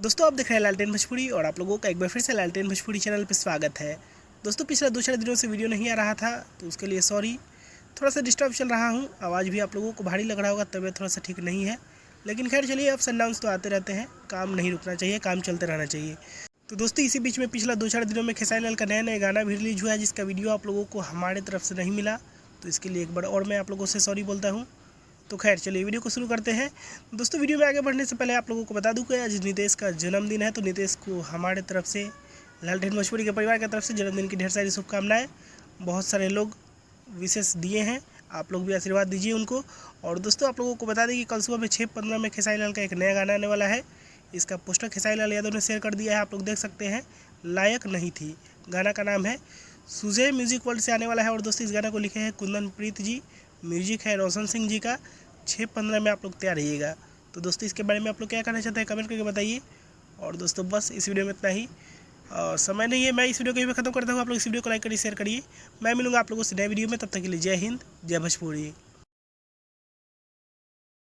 दोस्तों आप देख रहे हैं लालटेन भोजपुरी और आप लोगों का एक बार फिर से लालटेन भोजपुरी चैनल पर स्वागत है। दोस्तों पिछले 2-4 दिनों से वीडियो नहीं आ रहा था तो उसके लिए सॉरी। थोड़ा सा डिस्टर्ब चल रहा हूँ, आवाज़ भी आप लोगों को भारी लग रहा होगा, तबीयत थोड़ा सा ठीक नहीं है। लेकिन खैर चलिए, अप्स एंड डाउन्स तो आते रहते हैं, काम नहीं रुकना चाहिए, काम चलते रहना चाहिए। तो दोस्तों इसी बीच में पिछला 2-4 दिनों में खेसारी लाल का नया गाना भी रिलीज हुआ है, जिसका वीडियो आप लोगों को हमारे तरफ से नहीं मिला। तो इसके लिए एक बार और मैं आप लोगों से सॉरी बोलता हूँ। तो खैर चलिए वीडियो को शुरू करते हैं। दोस्तों वीडियो में आगे बढ़ने से पहले आप लोगों को बता दूं कि आज नितेश का जन्मदिन है, तो नितेश को हमारे तरफ से, लालटेन भोजपुरी के परिवार की तरफ से जन्मदिन की ढेर सारी शुभकामनाएं। बहुत सारे लोग विशेष दिए हैं, आप लोग भी आशीर्वाद दीजिए उनको। और दोस्तों आप लोगों को बता दें कि कल सुबह में 6:15 में खेसारी लाल का एक नया गाना आने वाला है। इसका पोस्टर खेसारी लाल यादव ने शेयर कर दिया है, आप लोग देख सकते हैं। लायक नहीं थी गाना का नाम है, सुजय म्यूजिक वर्ल्ड से आने वाला है। और दोस्तों इस गाना को लिखे हैं कुंदन प्रीत जी, म्यूजिक है रोशन सिंह जी का। 6:15 में आप लोग तैयार रहिएगा। तो दोस्तों इसके बारे में आप लोग क्या कहना चाहते हैं कमेंट करके बताइए। और दोस्तों बस इस वीडियो में इतना ही, और समय नहीं है, मैं इस वीडियो को यहीं पे खत्म करता हूँ। आप लोग इस वीडियो को लाइक करिए, शेयर करिए। मैं मिलूंगा आप लोगों से नए वीडियो में, तब तक के लिए जय हिंद, जय भोजपुरी।